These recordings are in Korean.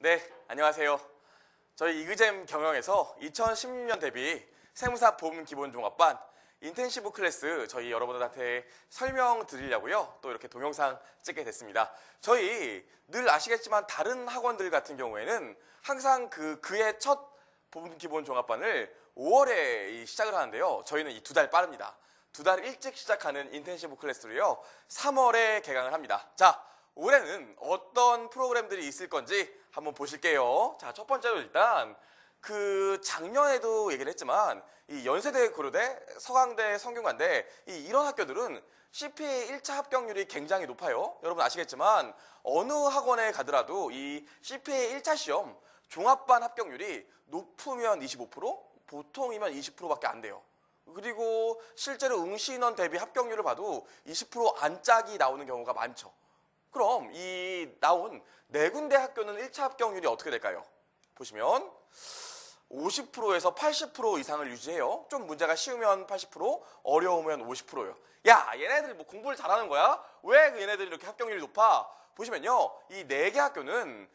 네, 안녕하세요. 저희 이그잼 경영에서 2016년 대비 세무사 보험 기본 종합반 인텐시브 클래스 저희 여러분들한테 설명드리려고요. 또 이렇게 동영상 찍게 됐습니다. 저희 늘 아시겠지만 다른 학원들 같은 경우에는 항상 그의 첫 보험 기본 종합반을 5월에 시작을 하는데요. 저희는 이 2달 빠릅니다. 2달 일찍 시작하는 인텐시브 클래스로요. 3월에 개강을 합니다. 자, 올해는 어떤 프로그램들이 있을 건지 한번 보실게요. 자, 첫 번째로 일단 작년에도 얘기를 했지만 이 연세대, 고려대, 서강대, 성균관대 이런 학교들은 CPA 1차 합격률이 굉장히 높아요. 여러분 아시겠지만 어느 학원에 가더라도 이 CPA 1차 시험 종합반 합격률이 높으면 25%, 보통이면 20%밖에 안 돼요. 그리고 실제로 응시인원 대비 합격률을 봐도 20% 안짝이 나오는 경우가 많죠. 그럼 이 나온 네 군데 학교는 1차 합격률이 어떻게 될까요? 보시면 50%에서 80% 이상을 유지해요. 좀 문제가 쉬우면 80%, 어려우면 50%예요. 야, 얘네들 뭐 공부를 잘하는 거야? 왜 얘네들이 이렇게 합격률이 높아? 보시면요, 이 네 개 학교는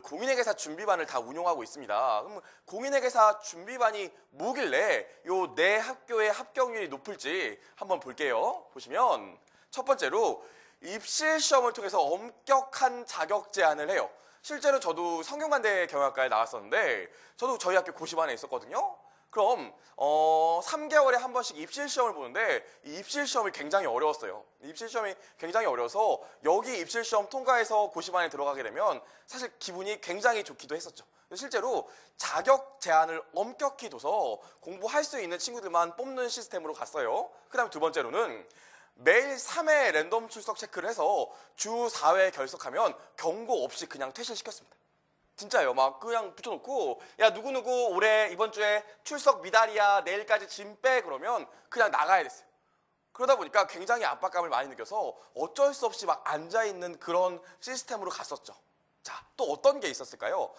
공인회계사 준비반을 다 운영하고 있습니다. 그럼 공인회계사 준비반이 뭐길래 요 네 학교의 합격률이 높을지 한번 볼게요. 보시면 첫 번째로 입실 시험을 통해서 엄격한 자격 제한을 해요. 실제로 저도 성균관대 경영학과에 나왔었는데 저도 저희 학교 고시반에 있었거든요. 그럼 3개월에 한 번씩 입실 시험을 보는데 이 입실 시험이 굉장히 어려웠어요. 입실 시험이 굉장히 어려워서 여기 입실 시험 통과해서 고시반에 들어가게 되면 사실 기분이 굉장히 좋기도 했었죠. 실제로 자격 제한을 엄격히 둬서 공부할 수 있는 친구들만 뽑는 시스템으로 갔어요. 그 다음 두 번째로는 매일 3회 랜덤 출석 체크를 해서 주 4회 결석하면 경고 없이 그냥 퇴실시켰습니다. 진짜요. 막 그냥 붙여놓고 야 누구누구 올해 이번 주에 출석 미달이야 내일까지 짐 빼 그러면 그냥 나가야 됐어요. 그러다 보니까 굉장히 압박감을 많이 느껴서 어쩔 수 없이 막 앉아있는 그런 시스템으로 갔었죠. 자, 또 어떤 게 있었을까요?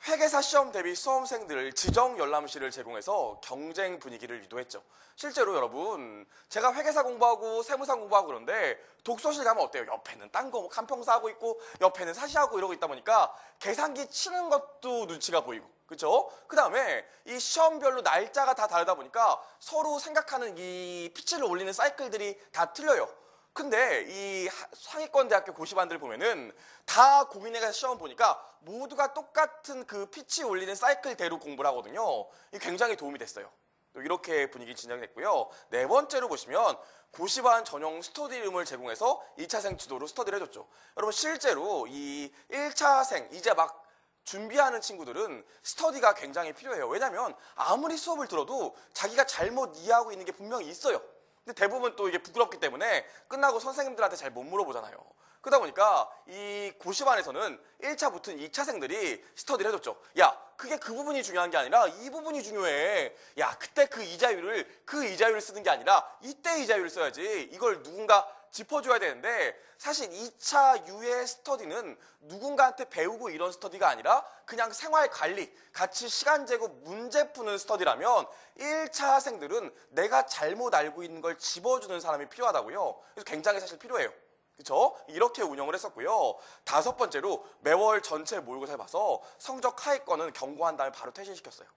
회계사 시험 대비 수험생들 지정 열람실을 제공해서 경쟁 분위기를 유도했죠. 실제로 여러분 제가 회계사 공부하고 세무사 공부하고 그런데 독서실 가면 어때요? 옆에는 딴 거 간평사 하고 있고 옆에는 사시하고 이러고 있다 보니까 계산기 치는 것도 눈치가 보이고 그렇죠? 그 다음에 이 시험별로 날짜가 다 다르다 보니까 서로 생각하는 이 피치를 올리는 사이클들이 다 틀려요. 근데 이 상위권 대학교 고시반들 보면은 다 공인회계사 시험 보니까 모두가 똑같은 그 피치 올리는 사이클대로 공부를 하거든요. 이게 굉장히 도움이 됐어요. 또 이렇게 분위기 진정이 됐고요. 네 번째로 보시면 고시반 전용 스터디룸을 제공해서 2차생 주도로 스터디를 해줬죠. 여러분 실제로 이 1차생 이제 막 준비하는 친구들은 스터디가 굉장히 필요해요. 왜냐면 아무리 수업을 들어도 자기가 잘못 이해하고 있는 게 분명히 있어요. 근데 대부분 또 이게 부끄럽기 때문에 끝나고 선생님들한테 잘 못 물어보잖아요. 그러다 보니까 이 고시반에서는 1차 붙은 2차생들이 스터디를 해줬죠. 야, 그게 그 부분이 중요한 게 아니라 이 부분이 중요해. 야, 그때 그 이자율을 쓰는 게 아니라 이때 이자율을 써야지. 이걸 누군가 짚어줘야 되는데 사실 2차 유예 스터디는 누군가한테 배우고 이런 스터디가 아니라 그냥 생활 관리, 같이 시간 재고 문제 푸는 스터디라면 1차생들은 내가 잘못 알고 있는 걸 집어주는 사람이 필요하다고요. 그래서 굉장히 사실 필요해요. 그렇죠? 이렇게 운영을 했었고요. 다섯 번째로 매월 전체 모의고사를 봐서 성적 하위권은 경고한 다음에 바로 퇴실시켰어요.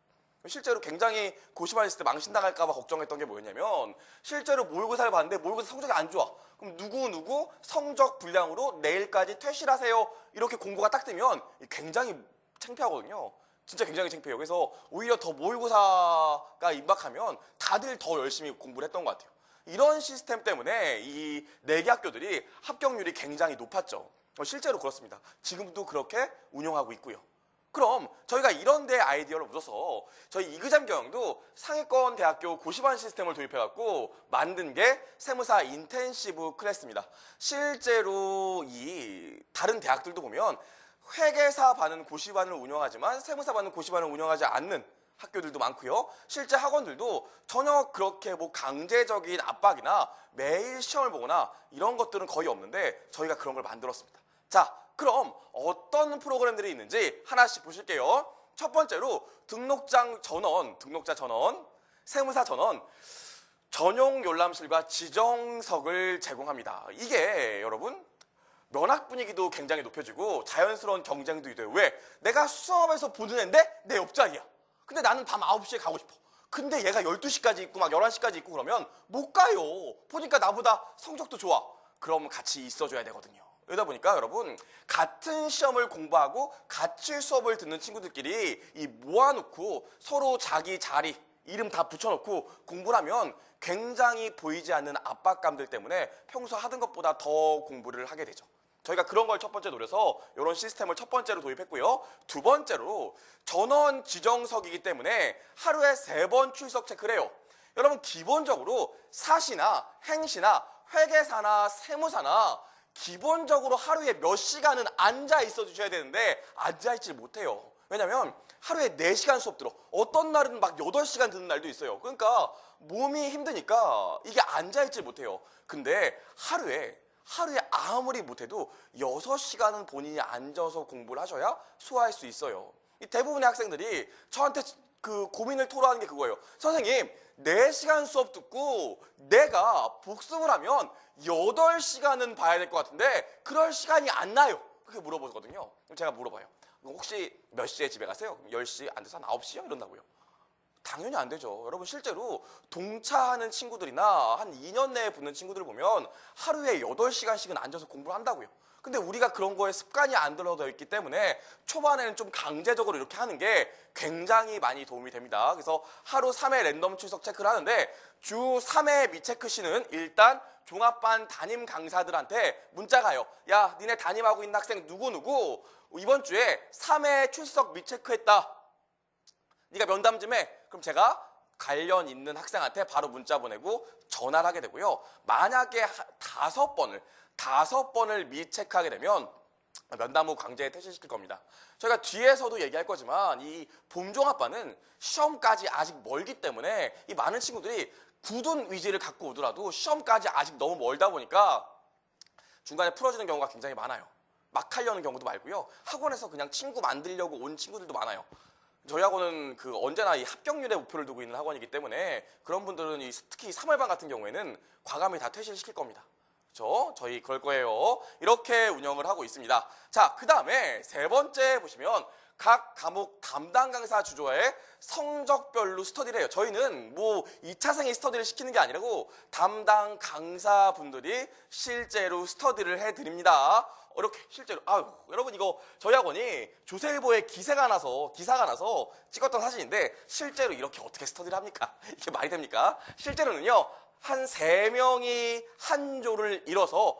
실제로 굉장히 고시반에 있을 때 망신당할까봐 걱정했던 게 뭐였냐면 실제로 모의고사를 봤는데 모의고사 성적이 안 좋아. 그럼 누구 성적 불량으로 내일까지 퇴실하세요. 이렇게 공고가 딱 뜨면 굉장히 창피하거든요. 진짜 굉장히 창피해요. 그래서 오히려 더 모의고사가 임박하면 다들 더 열심히 공부를 했던 것 같아요. 이런 시스템 때문에 이 네 개 학교들이 합격률이 굉장히 높았죠. 실제로 그렇습니다. 지금도 그렇게 운영하고 있고요. 그럼 저희가 이런 데 아이디어를 묻어서 저희 이그잼 경영도 상위권 대학교 고시반 시스템을 도입해갖고 만든 게 세무사 인텐시브 클래스입니다. 실제로 이 다른 대학들도 보면 회계사 반은 고시반을 운영하지만 세무사 반은 고시반을 운영하지 않는 학교들도 많고요. 실제 학원들도 전혀 그렇게 뭐 강제적인 압박이나 매일 시험을 보거나 이런 것들은 거의 없는데 저희가 그런 걸 만들었습니다. 자, 그럼 어떤 프로그램들이 있는지 하나씩 보실게요. 첫 번째로 등록자 전원, 세무사 전원, 전용 열람실과 지정석을 제공합니다. 이게 여러분 면학 분위기도 굉장히 높여지고 자연스러운 경쟁도 돼요. 왜? 내가 수업에서 보는 애인데 내 옆자리야. 근데 나는 밤 9시에 가고 싶어. 근데 얘가 12시까지 있고 막 11시까지 있고 그러면 못 가요. 보니까 나보다 성적도 좋아. 그럼 같이 있어줘야 되거든요. 그러다 보니까 여러분, 같은 시험을 공부하고 같이 수업을 듣는 친구들끼리 이 모아놓고 서로 자기 자리, 이름 다 붙여놓고 공부를 하면 굉장히 보이지 않는 압박감들 때문에 평소 하던 것보다 더 공부를 하게 되죠. 저희가 그런 걸 첫 번째 노려서 이런 시스템을 첫 번째로 도입했고요. 두 번째로 전원 지정석이기 때문에 하루에 3번 출석 체크를 해요. 여러분, 기본적으로 사시나 행시나 회계사나 세무사나 기본적으로 하루에 몇 시간은 앉아 있어 주셔야 되는데 앉아 있지 못해요. 왜냐면 하루에 4시간 수업 들어. 어떤 날은 막 8시간 듣는 날도 있어요. 그러니까 몸이 힘드니까 이게 앉아 있지 못해요. 근데 하루에 아무리 못해도 6시간은 본인이 앉아서 공부를 하셔야 소화할 수 있어요. 이 대부분의 학생들이 저한테 그 고민을 토로하는 게 그거예요. 선생님, 4시간 수업 듣고 내가 복습을 하면 8시간은 봐야 될 것 같은데 그럴 시간이 안 나요. 그렇게 물어보거든요. 그럼 제가 물어봐요. 혹시 몇 시에 집에 가세요? 10시, 안 돼서 한 9시요? 이런다고요. 당연히 안 되죠. 여러분, 실제로 동차하는 친구들이나 한 2년 내에 붙는 친구들을 보면 하루에 8시간씩은 앉아서 공부를 한다고요. 근데 우리가 그런 거에 습관이 안 들어져 있기 때문에 초반에는 좀 강제적으로 이렇게 하는 게 굉장히 많이 도움이 됩니다. 그래서 하루 3회 랜덤 출석 체크를 하는데 주 3회 미체크 시는 일단 종합반 담임 강사들한테 문자 가요. 야, 니네 담임하고 있는 학생 누구누구 이번 주에 3회 출석 미체크했다. 네가 면담 좀 해. 그럼 제가 관련 있는 학생한테 바로 문자 보내고 전화를 하게 되고요. 만약에 5번을 미체크하게 되면 면담 후 강제에 퇴실시킬 겁니다. 저희가 뒤에서도 얘기할 거지만 이 봄종합반은 시험까지 아직 멀기 때문에 이 많은 친구들이 굳은 의지를 갖고 오더라도 시험까지 아직 너무 멀다 보니까 중간에 풀어주는 경우가 굉장히 많아요. 막 하려는 경우도 많고요. 학원에서 그냥 친구 만들려고 온 친구들도 많아요. 저희 학원은 언제나 이 합격률에 목표를 두고 있는 학원이기 때문에 그런 분들은 특히 3월반 같은 경우에는 과감히 다 퇴실시킬 겁니다. 그렇죠? 저희 그럴 거예요. 이렇게 운영을 하고 있습니다. 자, 그 다음에 세 번째 보시면 각 과목 담당 강사 주조의 성적별로 스터디를 해요. 저희는 뭐 2차생이 스터디를 시키는 게 아니라고 담당 강사분들이 실제로 스터디를 해드립니다. 이렇게 실제로 여러분, 이거 저희 학원이 조선일보에 기사가 나서 찍었던 사진인데 실제로 이렇게 어떻게 스터디를 합니까? 이게 말이 됩니까? 실제로는요, 한 3명이 한 조를 이뤄서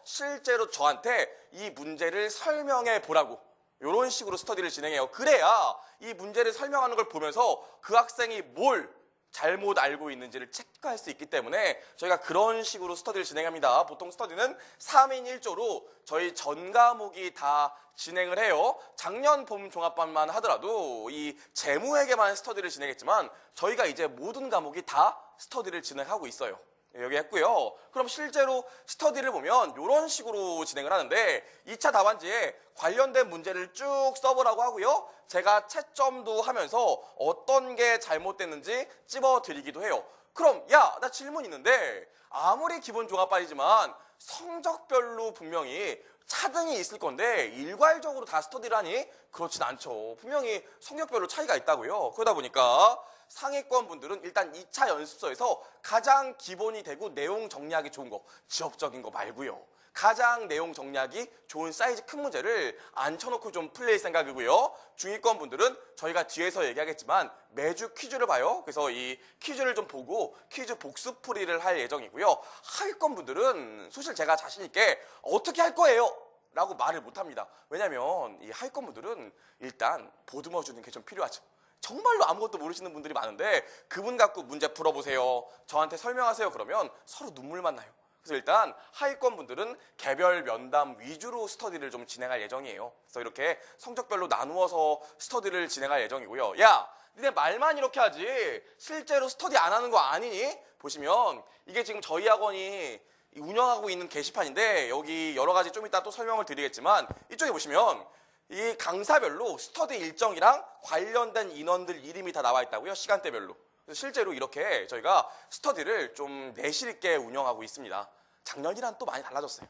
실제로 저한테 이 문제를 설명해 보라고 이런 식으로 스터디를 진행해요. 그래야 이 문제를 설명하는 걸 보면서 그 학생이 뭘 잘못 알고 있는지를 체크할 수 있기 때문에 저희가 그런 식으로 스터디를 진행합니다. 보통 스터디는 3인 1조로 저희 전 과목이 다 진행을 해요. 작년 봄 종합반만 하더라도 이 재무회계만 스터디를 진행했지만 저희가 이제 모든 과목이 다 스터디를 진행하고 있어요. 여기 했고요. 그럼 실제로 스터디를 보면 이런 식으로 진행을 하는데 2차 답안지에 관련된 문제를 쭉 써보라고 하고요. 제가 채점도 하면서 어떤 게 잘못됐는지 찝어드리기도 해요. 그럼 야, 나 질문 있는데 아무리 기본 종합반이지만 성적별로 분명히 차등이 있을 건데 일괄적으로 다 스터디를 하니 그렇진 않죠. 분명히 성적별로 차이가 있다고요. 그러다 보니까 상위권 분들은 일단 2차 연습서에서 가장 기본이 되고 내용 정리하기 좋은 거, 지역적인 거 말고요. 가장 내용 정리하기 좋은 사이즈 큰 문제를 앉혀놓고 좀 풀릴 생각이고요. 중위권 분들은 저희가 뒤에서 얘기하겠지만 매주 퀴즈를 봐요. 그래서 이 퀴즈를 좀 보고 퀴즈 복습풀이를 할 예정이고요. 하위권 분들은 사실 제가 자신 있게 어떻게 할 거예요? 라고 말을 못합니다. 왜냐면 이 하위권 분들은 일단 보듬어 주는 게 좀 필요하죠. 정말로 아무것도 모르시는 분들이 많은데 그분 갖고 문제 풀어보세요. 저한테 설명하세요. 그러면 서로 눈물만 나요. 그래서 일단 하위권 분들은 개별 면담 위주로 스터디를 좀 진행할 예정이에요. 그래서 이렇게 성적별로 나누어서 스터디를 진행할 예정이고요. 야, 니네 말만 이렇게 하지 실제로 스터디 안 하는 거 아니니? 보시면 이게 지금 저희 학원이 운영하고 있는 게시판인데 여기 여러 가지 좀 이따 또 설명을 드리겠지만 이쪽에 보시면 이 강사별로 스터디 일정이랑 관련된 인원들 이름이 다 나와 있다고요. 시간대별로. 그래서 실제로 이렇게 저희가 스터디를 좀 내실 있게 운영하고 있습니다. 작년이랑 또 많이 달라졌어요.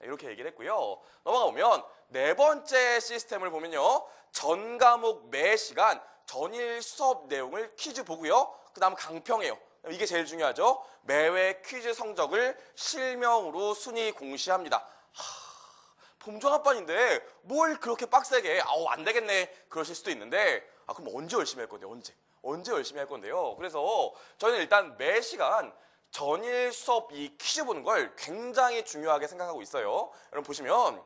이렇게 얘기를 했고요. 넘어가 보면 네 번째 시스템을 보면요. 전 과목 매 시간 전일 수업 내용을 퀴즈 보고요. 그 다음 강평해요. 이게 제일 중요하죠. 매회 퀴즈 성적을 실명으로 순위 공시합니다. 봄종합반인데 뭘 그렇게 빡세게 아우 안 되겠네 그러실 수도 있는데 그럼 언제 열심히 할 건데요? 언제 열심히 할 건데요? 그래서 저희는 일단 매 시간 전일 수업 이 퀴즈 보는 걸 굉장히 중요하게 생각하고 있어요. 여러분 보시면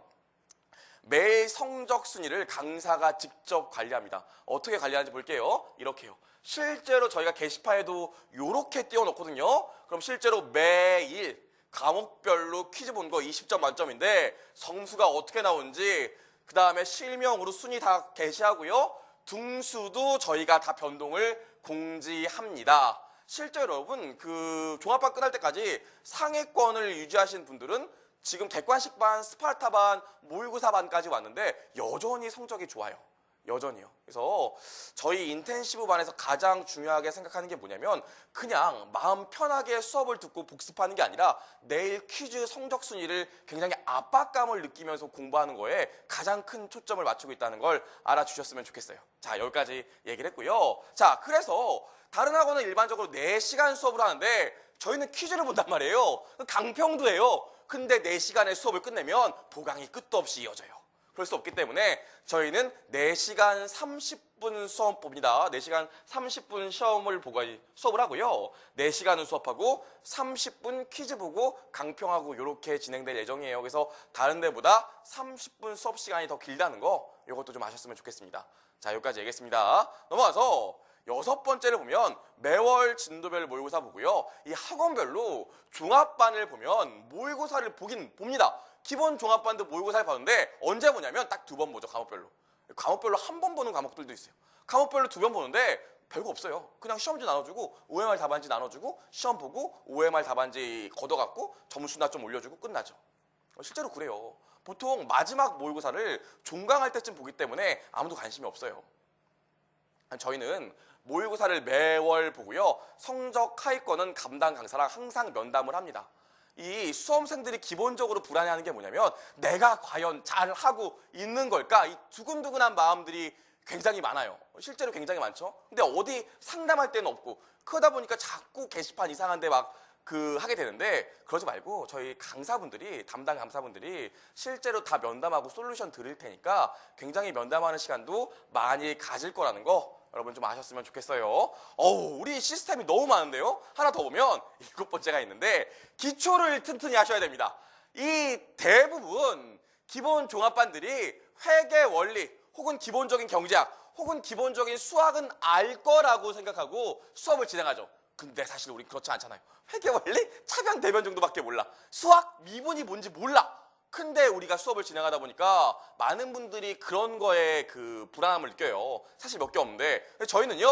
매 성적 순위를 강사가 직접 관리합니다. 어떻게 관리하는지 볼게요. 이렇게요. 실제로 저희가 게시판에도 이렇게 띄워놓거든요. 그럼 실제로 매일 과목별로 퀴즈 본 거 20점 만점인데 점수가 어떻게 나오는지 그 다음에 실명으로 순위 다 게시하고요. 등수도 저희가 다 변동을 공지합니다. 실제 여러분 그 종합반 끝날 때까지 상위권을 유지하신 분들은 지금 객관식반, 스파르타반, 모의고사반까지 왔는데 여전히 성적이 좋아요. 여전히요. 그래서 저희 인텐시브 반에서 가장 중요하게 생각하는 게 뭐냐면 그냥 마음 편하게 수업을 듣고 복습하는 게 아니라 내일 퀴즈 성적 순위를 굉장히 압박감을 느끼면서 공부하는 거에 가장 큰 초점을 맞추고 있다는 걸 알아주셨으면 좋겠어요. 자, 여기까지 얘기를 했고요. 자, 그래서 다른 학원은 일반적으로 4시간 수업을 하는데 저희는 퀴즈를 본단 말이에요. 강평도 해요. 근데 4시간의 수업을 끝내면 보강이 끝도 없이 이어져요. 그럴 수 없기 때문에 저희는 4시간 30분 수업 봅니다. 4시간 30분 시험을 보고 수업을 하고요. 4시간은 수업하고 30분 퀴즈 보고 강평하고 이렇게 진행될 예정이에요. 그래서 다른 데보다 30분 수업 시간이 더 길다는 거 이것도 좀 아셨으면 좋겠습니다. 자, 여기까지 얘기했습니다. 넘어가서 6번째를 보면 매월 진도별 모의고사 보고요. 이 학원별로 종합반을 보면 모의고사를 보긴 봅니다. 기본 종합반도 모의고사를 봤는데 언제 보냐면 딱 2번 보죠. 과목별로. 과목별로 한 번 보는 과목들도 있어요. 과목별로 2번 보는데 별거 없어요. 그냥 시험지 나눠주고 OMR 답안지 나눠주고 시험 보고 OMR 답안지 걷어갖고 점수나 좀 올려주고 끝나죠. 실제로 그래요. 보통 마지막 모의고사를 종강할 때쯤 보기 때문에 아무도 관심이 없어요. 저희는 모의고사를 매월 보고요. 성적 하위권은 감당 강사랑 항상 면담을 합니다. 이 수험생들이 기본적으로 불안해하는 게 뭐냐면 내가 과연 잘하고 있는 걸까? 이 두근두근한 마음들이 굉장히 많아요. 실제로 굉장히 많죠. 근데 어디 상담할 데는 없고 그러다 보니까 자꾸 게시판 이상한 데 막 하게 되는데 그러지 말고 저희 강사분들이 담당 강사분들이 실제로 다 면담하고 솔루션 드릴 테니까 굉장히 면담하는 시간도 많이 가질 거라는 거 여러분 좀 아셨으면 좋겠어요. 우리 시스템이 너무 많은데요. 하나 더 보면 7번째가 있는데 기초를 튼튼히 하셔야 됩니다. 이 대부분 기본 종합반들이 회계 원리 혹은 기본적인 경제학 혹은 기본적인 수학은 알 거라고 생각하고 수업을 진행하죠. 근데 사실 우리 그렇지 않잖아요. 회계 원리, 차변, 대변 정도밖에 몰라. 수학, 미분이 뭔지 몰라. 근데 우리가 수업을 진행하다 보니까 많은 분들이 그런 거에 불안함을 느껴요. 사실 몇 개 없는데 저희는요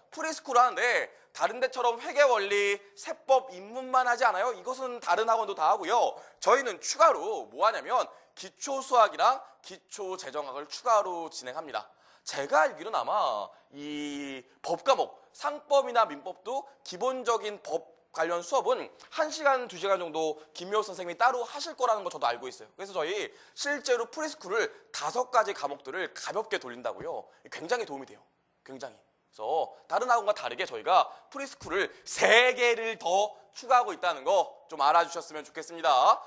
프리스쿨 하는데 다른 데처럼 회계 원리, 세법, 인문만 하지 않아요. 이것은 다른 학원도 다 하고요. 저희는 추가로 뭐 하냐면 기초 수학이랑 기초 재정학을 추가로 진행합니다. 제가 알기로는 아마 이 법 과목, 상법이나 민법도 기본적인 법 관련 수업은 1시간, 2시간 정도 김효 선생님이 따로 하실 거라는 거 저도 알고 있어요. 그래서 저희 실제로 프리스쿨을 5가지 과목들을 가볍게 돌린다고요. 굉장히 도움이 돼요. 굉장히. 그래서 다른 학원과 다르게 저희가 프리스쿨을 3개를 더 추가하고 있다는 거 좀 알아주셨으면 좋겠습니다.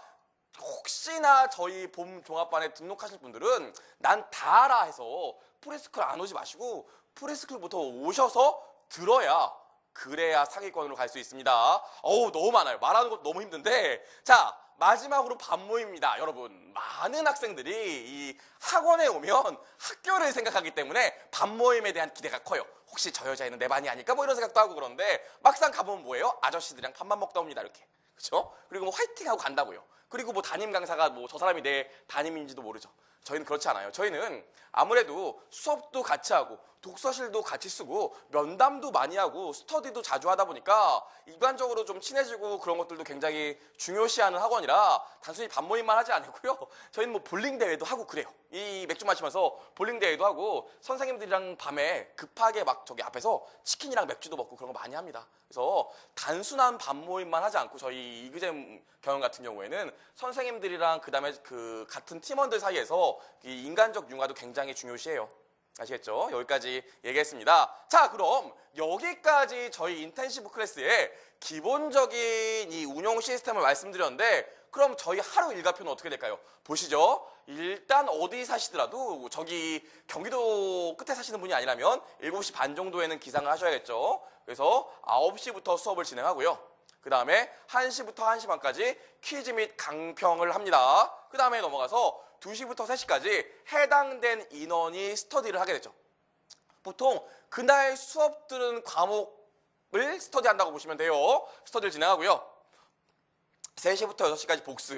혹시나 저희 봄 종합반에 등록하실 분들은 난 다 알아 해서 프리스쿨 안 오지 마시고 프리스쿨부터 오셔서 들어야 그래야 상위권으로 갈 수 있습니다. 너무 많아요. 말하는 것도 너무 힘든데 자 마지막으로 반모입니다. 여러분 많은 학생들이 이 학원에 오면 학교를 생각하기 때문에 반모임에 대한 기대가 커요. 혹시 저 여자애는 내 반이 아닐까 뭐 이런 생각도 하고 그러는데 막상 가보면 뭐예요? 아저씨들이랑 밥만 먹다 옵니다. 이렇게 그렇죠? 그리고 뭐 화이팅하고 간다고요. 그리고 뭐 담임 강사가 뭐 저 사람이 내 담임인지도 모르죠. 저희는 그렇지 않아요. 저희는 아무래도 수업도 같이 하고 독서실도 같이 쓰고 면담도 많이 하고 스터디도 자주 하다 보니까 일반적으로 좀 친해지고 그런 것들도 굉장히 중요시하는 학원이라 단순히 반 모임만 하지 않고요. 저희는 뭐 볼링 대회도 하고 그래요. 이 맥주 마시면서 볼링 대회도 하고 선생님들이랑 밤에 급하게 막 저기 앞에서 치킨이랑 맥주도 먹고 그런 거 많이 합니다. 그래서 단순한 반 모임만 하지 않고 저희 이그잼 경영 같은 경우에는 선생님들이랑 그다음에 그 같은 팀원들 사이에서 이 인간적 융화도 굉장히 중요시해요. 아시겠죠? 여기까지 얘기했습니다. 자, 그럼 여기까지 저희 인텐시브 클래스의 기본적인 이 운영 시스템을 말씀드렸는데 그럼 저희 하루 일과표는 어떻게 될까요? 보시죠. 일단 어디 사시더라도 저기 경기도 끝에 사시는 분이 아니라면 7시 반 정도에는 기상을 하셔야겠죠. 그래서 9시부터 수업을 진행하고요. 그 다음에 1시부터 1시 반까지 퀴즈 및 강평을 합니다. 그 다음에 넘어가서 2시부터 3시까지 해당된 인원이 스터디를 하게 되죠. 보통 그날 수업 들은 과목을 스터디한다고 보시면 돼요. 스터디를 진행하고요. 3시부터 6시까지 복습,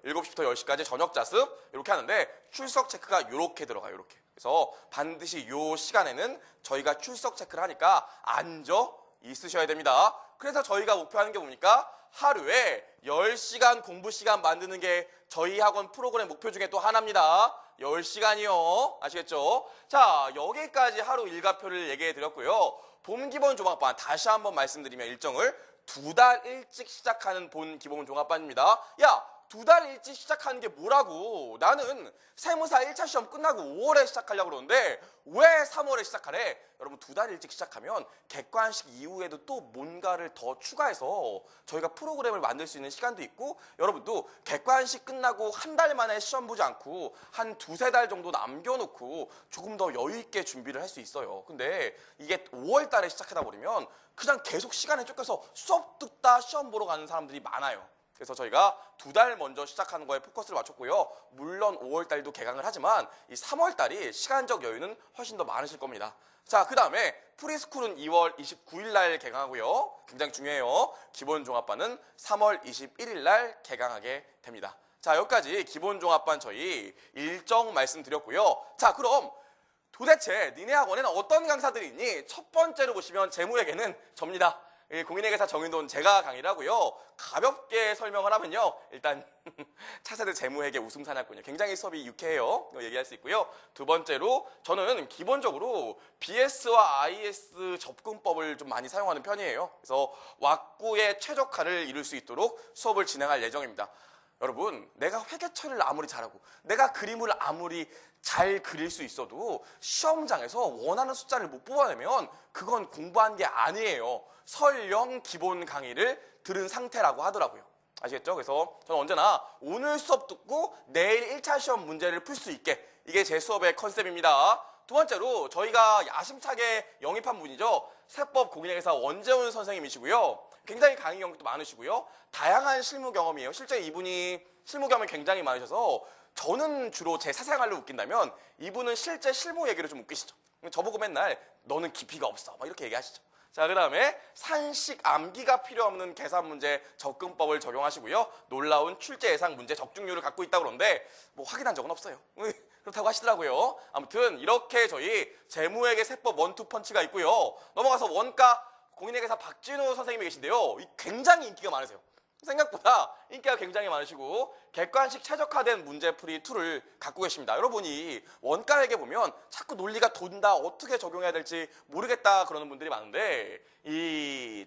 7시부터 10시까지 저녁 자습 이렇게 하는데 출석 체크가 이렇게 들어가요. 이렇게. 그래서 반드시 이 시간에는 저희가 출석 체크를 하니까 앉아 있으셔야 됩니다. 그래서 저희가 목표하는 게 뭡니까? 하루에 10시간 공부 시간 만드는 게 저희 학원 프로그램 목표 중에 또 하나입니다. 10시간이요. 아시겠죠? 자, 여기까지 하루 일과표를 얘기해 드렸고요. 봄 기본 종합반 다시 한번 말씀드리면 일정을 2달 일찍 시작하는 본 기본 종합반입니다. 야, 2달 일찍 시작하는 게 뭐라고? 나는 세무사 1차 시험 끝나고 5월에 시작하려고 그러는데 왜 3월에 시작하래? 여러분 2달 일찍 시작하면 객관식 이후에도 또 뭔가를 더 추가해서 저희가 프로그램을 만들 수 있는 시간도 있고 여러분도 객관식 끝나고 한 달 만에 시험 보지 않고 한 2-3달 정도 남겨놓고 조금 더 여유 있게 준비를 할 수 있어요. 근데 이게 5월 달에 시작하다 버리면 그냥 계속 시간에 쫓겨서 수업 듣다 시험 보러 가는 사람들이 많아요. 그래서 저희가 2달 먼저 시작하는 거에 포커스를 맞췄고요. 물론 5월 달도 개강을 하지만 이 3월 달이 시간적 여유는 훨씬 더 많으실 겁니다. 자, 그 다음에 프리스쿨은 2월 29일 날 개강하고요. 굉장히 중요해요. 기본 종합반은 3월 21일 날 개강하게 됩니다. 자, 여기까지 기본 종합반 저희 일정 말씀드렸고요. 자, 그럼 도대체 니네 학원에는 어떤 강사들이 있니? 첫 번째로 보시면 재무회계는 접니다. 공인회계사 정인돈 제가 강의를 하고요. 가볍게 설명을 하면요. 일단 차세대 재무회계 웃음사냥꾼이요. 굉장히 수업이 유쾌해요. 얘기할 수 있고요. 두 번째로 저는 기본적으로 BS와 IS 접근법을 좀 많이 사용하는 편이에요. 그래서 왁구의 최적화를 이룰 수 있도록 수업을 진행할 예정입니다. 여러분, 내가 회계처리를 아무리 잘하고 내가 그림을 아무리 잘 그릴 수 있어도 시험장에서 원하는 숫자를 못 뽑아내면 그건 공부한 게 아니에요. 설령 기본 강의를 들은 상태라고 하더라고요. 아시겠죠? 그래서 저는 언제나 오늘 수업 듣고 내일 1차 시험 문제를 풀 수 있게 이게 제 수업의 컨셉입니다. 두 번째로 저희가 야심차게 영입한 분이죠. 세법 공인회계사 원재훈 선생님이시고요. 굉장히 강의 경력도 많으시고요. 다양한 실무 경험이에요. 실제 이분이 실무 경험이 굉장히 많으셔서 저는 주로 제 사생활로 웃긴다면 이분은 실제 실무 얘기를 좀 웃기시죠. 저보고 맨날 너는 깊이가 없어 막 이렇게 얘기하시죠. 자, 그 다음에 산식 암기가 필요 없는 계산 문제 접근법을 적용하시고요. 놀라운 출제 예상 문제 적중률을 갖고 있다고 그러는데 뭐 확인한 적은 없어요. 그렇다고 하시더라고요. 아무튼 이렇게 저희 재무회계 세법 원투펀치가 있고요. 넘어가서 원가 공인회계사 박진우 선생님이 계신데요. 굉장히 인기가 많으세요. 생각보다 인기가 굉장히 많으시고 객관식 최적화된 문제풀이 툴을 갖고 계십니다. 여러분이 원가회계 보면 자꾸 논리가 돈다, 어떻게 적용해야 될지 모르겠다 그러는 분들이 많은데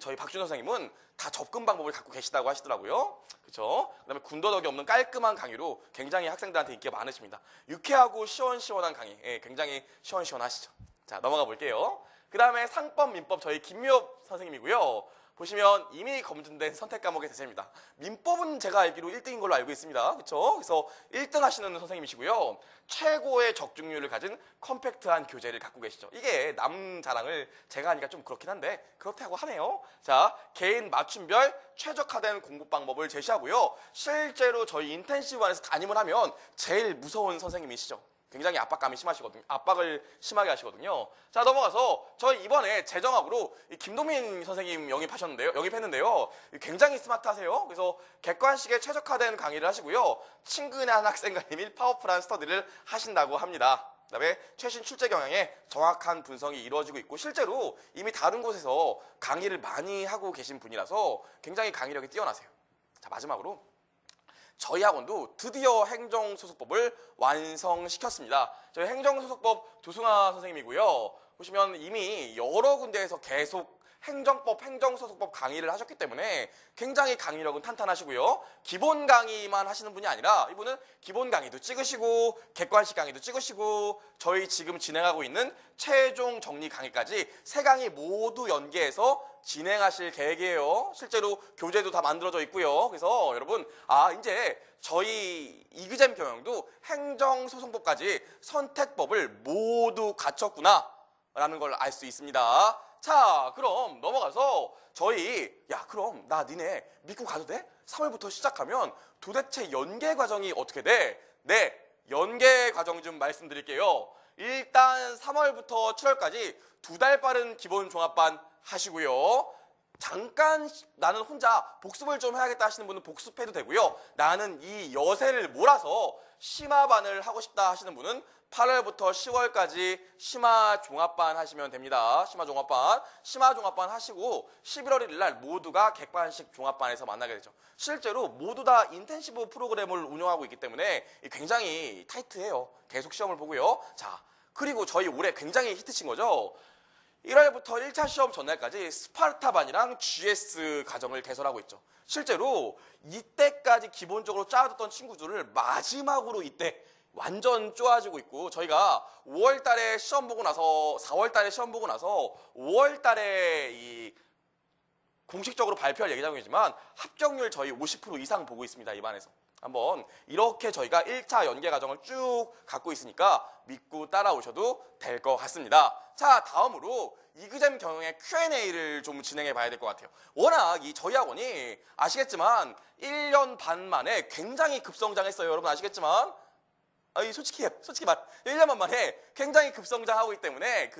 저희 박준호 선생님은 다 접근 방법을 갖고 계시다고 하시더라고요. 그렇죠? 그다음에 군더더기 없는 깔끔한 강의로 굉장히 학생들한테 인기가 많으십니다. 유쾌하고 시원시원한 강의, 굉장히 시원시원하시죠. 자, 넘어가 볼게요. 그 다음에 상법, 민법 저희 김미업 선생님이고요. 보시면 이미 검증된 선택 과목의 대세입니다. 민법은 제가 알기로 1등인 걸로 알고 있습니다. 그렇죠? 그래서 1등 하시는 선생님이시고요. 최고의 적중률을 가진 컴팩트한 교재를 갖고 계시죠. 이게 남 자랑을 제가 하니까 좀 그렇긴 한데 그렇다고 하네요. 자, 개인 맞춤별 최적화된 공부 방법을 제시하고요. 실제로 저희 인텐시브 안에서 담임을 하면 제일 무서운 선생님이시죠. 굉장히 압박감이 심하시거든요. 압박을 심하게 하시거든요. 자, 넘어가서 저희 이번에 재정학으로 김동민 선생님 영입했는데요. 굉장히 스마트하세요. 그래서 객관식에 최적화된 강의를 하시고요. 친근한 학생과 및 파워풀한 스터디를 하신다고 합니다. 그다음에 최신 출제 경향에 정확한 분석이 이루어지고 있고 실제로 이미 다른 곳에서 강의를 많이 하고 계신 분이라서 굉장히 강의력이 뛰어나세요. 자, 마지막으로 저희 학원도 드디어 행정소속법을 완성시켰습니다. 저희 행정소속법 조승아 선생님이고요. 보시면 이미 여러 군데에서 계속 행정법, 행정소속법 강의를 하셨기 때문에 굉장히 강의력은 탄탄하시고요. 기본 강의만 하시는 분이 아니라 이분은 기본 강의도 찍으시고 객관식 강의도 찍으시고 저희 지금 진행하고 있는 최종 정리 강의까지 3강의 모두 연계해서 진행하실 계획이에요. 실제로 교재도 다 만들어져 있고요. 그래서 여러분 이제 저희 이그잼 경영도 행정소송법까지 선택법을 모두 갖췄구나 라는 걸 알 수 있습니다. 자, 그럼 넘어가서 저희 그럼 나 니네 믿고 가도 돼? 3월부터 시작하면 도대체 연계 과정이 어떻게 돼? 네, 연계 과정 좀 말씀드릴게요. 일단 3월부터 7월까지 2달 빠른 기본 종합반 하시고요. 잠깐 나는 혼자 복습을 좀 해야겠다 하시는 분은 복습해도 되고요. 나는 이 여세를 몰아서 심화반을 하고 싶다 하시는 분은 8월부터 10월까지 심화 종합반 하시면 됩니다. 심화 종합반 하시고 11월 1일 날 모두가 객관식 종합반에서 만나게 되죠. 실제로 모두 다 인텐시브 프로그램을 운영하고 있기 때문에 굉장히 타이트해요. 계속 시험을 보고요. 자, 그리고 저희 올해 굉장히 히트친 거죠. 1월부터 1차 시험 전날까지 스파르타반이랑 GS 과정을 개설하고 있죠. 실제로 이때까지 기본적으로 짜뒀던 친구들을 마지막으로 이때 완전 쪼아지고 있고 저희가 5월 달에 시험 보고 나서 4월 달에 시험 보고 나서 5월 달에 이 공식적으로 발표할 예정이지만 합격률 저희 50% 이상 보고 있습니다. 이 반에서. 한번 이렇게 저희가 1차 연계 과정을 쭉 갖고 있으니까 믿고 따라오셔도 될 것 같습니다. 자, 다음으로 이그잼 경영의 Q&A를 좀 진행해 봐야 될 것 같아요. 워낙 이 저희 학원이 아시겠지만 1년 반 만에 굉장히 급성장했어요. 여러분 아시겠지만 솔직히 말 1년 만에 굉장히 급성장하고 있기 때문에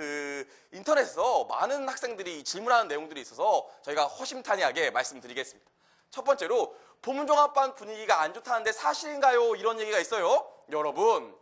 인터넷에서 많은 학생들이 질문하는 내용들이 있어서 저희가 허심탄회하게 말씀드리겠습니다. 첫 번째로 봄종합반 분위기가 안 좋다는데 사실인가요? 이런 얘기가 있어요. 여러분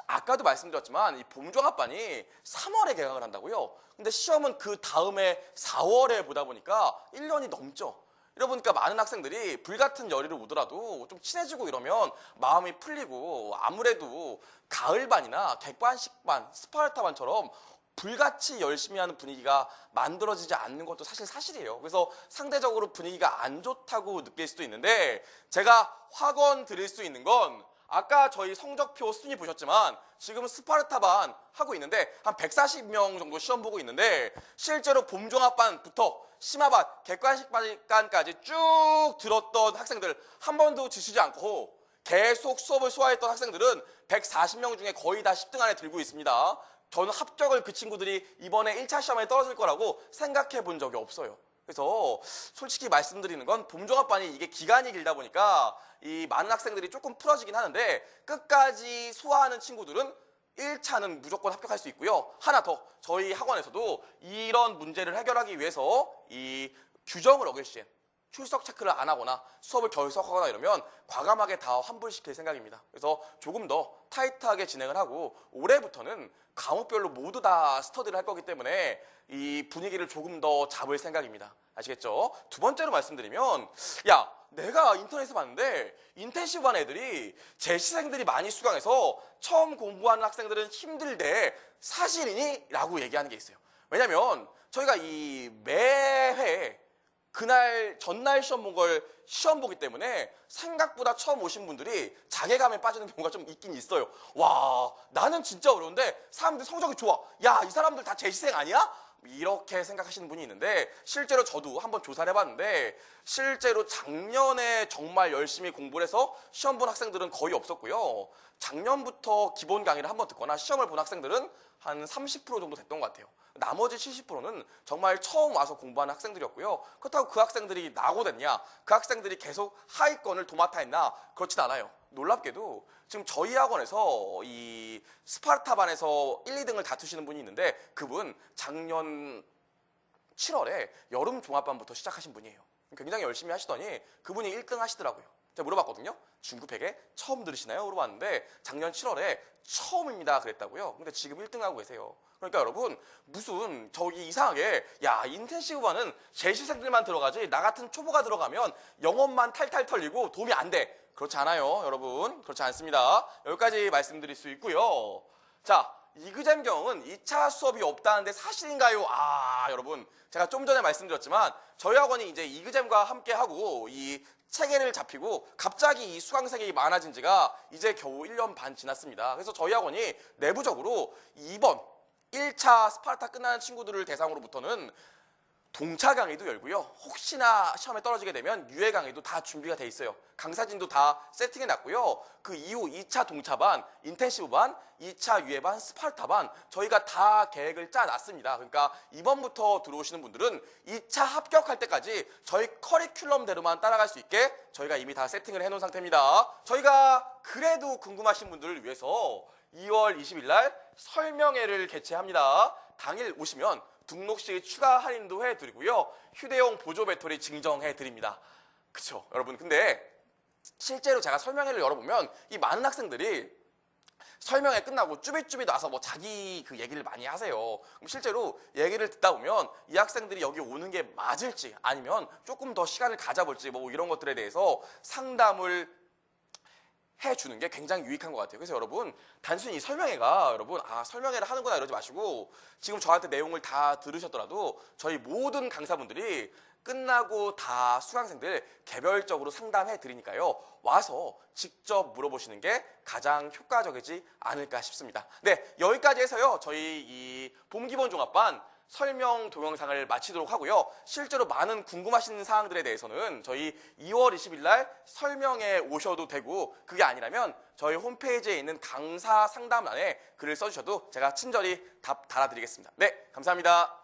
아까도 말씀드렸지만 이 봄종합반이 3월에 개강을 한다고요. 근데 시험은 그 다음에 4월에 보다 보니까 1년이 넘죠. 이러다 보니까 많은 학생들이 불같은 열의를 오더라도 좀 친해지고 이러면 마음이 풀리고 아무래도 가을반이나 객반식반, 스파르타반처럼 불같이 열심히 하는 분위기가 만들어지지 않는 것도 사실이에요. 그래서 상대적으로 분위기가 안 좋다고 느낄 수도 있는데 제가 확언 드릴 수 있는 건 아까 저희 성적표 순위 보셨지만 지금 스파르타반 하고 있는데 한 140명 정도 시험 보고 있는데 실제로 봄종합반부터 심화반, 객관식반까지 쭉 들었던 학생들 한 번도 지치지 않고 계속 수업을 소화했던 학생들은 140명 중에 거의 다 10등 안에 들고 있습니다. 저는 합격을 그 친구들이 이번에 1차 시험에 떨어질 거라고 생각해 본 적이 없어요. 그래서 솔직히 말씀드리는 건 봄종합반이 이게 기간이 길다 보니까 이 많은 학생들이 조금 풀어지긴 하는데 끝까지 소화하는 친구들은 1차는 무조건 합격할 수 있고요. 하나 더 저희 학원에서도 이런 문제를 해결하기 위해서 이 규정을 어길 시엔 출석 체크를 안 하거나 수업을 결석하거나 이러면 과감하게 다 환불시킬 생각입니다. 그래서 조금 더 타이트하게 진행을 하고 올해부터는 과목별로 모두 다 스터디를 할 거기 때문에 이 분위기를 조금 더 잡을 생각입니다. 아시겠죠? 두 번째로 말씀드리면 내가 인터넷에서 봤는데 인텐시브 반 애들이 재시생들이 많이 수강해서 처음 공부하는 학생들은 힘들대. 사실이니? 라고 얘기하는 게 있어요. 왜냐면 저희가 이 매회 전날 시험 본 걸 시험 보기 때문에 생각보다 처음 오신 분들이 자괴감에 빠지는 경우가 좀 있긴 있어요. 와, 나는 진짜 어려운데 사람들 성적이 좋아. 야, 이 사람들 다 재시생 아니야? 이렇게 생각하시는 분이 있는데 실제로 저도 한번 조사를 해봤는데 실제로 작년에 정말 열심히 공부를 해서 시험 본 학생들은 거의 없었고요. 작년부터 기본 강의를 한번 듣거나 시험을 본 학생들은 한 30% 정도 됐던 것 같아요. 나머지 70%는 정말 처음 와서 공부하는 학생들이었고요. 그렇다고 그 학생들이 낙오됐냐? 그 학생들이 계속 하위권을 도맡아 했나? 그렇진 않아요. 놀랍게도 지금 저희 학원에서 이 스파르타반에서 1, 2등을 다투시는 분이 있는데 그분 작년 7월에 여름 종합반부터 시작하신 분이에요. 굉장히 열심히 하시더니 그분이 1등 하시더라고요. 제가 물어봤거든요. 중급회계 처음 들으시나요? 물어봤는데 작년 7월에 처음입니다 그랬다고요. 근데 지금 1등 하고 계세요. 그러니까 여러분 무슨 저기 이상하게 야 인텐시브반은 재시생들만 들어가지 나 같은 초보가 들어가면 영업만 탈탈 털리고 도움이 안 돼. 그렇지 않아요 여러분. 그렇지 않습니다. 여기까지 말씀드릴 수 있고요. 자 이그잼 경은 2차 수업이 없다는데 사실인가요? 여러분 제가 좀 전에 말씀드렸지만 저희 학원이 이제 이그잼과 함께 하고 이 체계를 잡히고 갑자기 이 수강생이 많아진 지가 이제 겨우 1년 반 지났습니다. 그래서 저희 학원이 내부적으로 이번 1차 스파르타 끝나는 친구들을 대상으로부터는 동차 강의도 열고요. 혹시나 시험에 떨어지게 되면 유예 강의도 다 준비가 돼 있어요. 강사진도 다 세팅해 놨고요. 그 이후 2차 동차반, 인텐시브반, 2차 유예반, 스파르타반 저희가 다 계획을 짜 놨습니다. 그러니까 이번부터 들어오시는 분들은 2차 합격할 때까지 저희 커리큘럼대로만 따라갈 수 있게 저희가 이미 다 세팅을 해놓은 상태입니다. 저희가 그래도 궁금하신 분들을 위해서 2월 20일 날 설명회를 개최합니다. 당일 오시면 등록 시 추가 할인도 해드리고요. 휴대용 보조 배터리 증정해드립니다. 그쵸 여러분. 근데 실제로 제가 설명회를 열어보면 이 많은 학생들이 설명회 끝나고 쭈비쭈비 나서 뭐 자기 그 얘기를 많이 하세요. 그럼 실제로 얘기를 듣다 보면 이 학생들이 여기 오는 게 맞을지 아니면 조금 더 시간을 가져볼지 뭐 이런 것들에 대해서 상담을 해주는 게 굉장히 유익한 것 같아요. 그래서 여러분 단순히 설명회가 여러분 설명회를 하는구나 이러지 마시고 지금 저한테 내용을 다 들으셨더라도 저희 모든 강사분들이 끝나고 다 수강생들 개별적으로 상담해 드리니까요. 와서 직접 물어보시는 게 가장 효과적이지 않을까 싶습니다. 네, 여기까지 해서요. 저희 이 봄기본종합반 설명 동영상을 마치도록 하고요. 실제로 많은 궁금하신 사항들에 대해서는 저희 2월 20일 날 설명에 오셔도 되고 그게 아니라면 저희 홈페이지에 있는 강사 상담란에 글을 써주셔도 제가 친절히 답 달아드리겠습니다. 네, 감사합니다.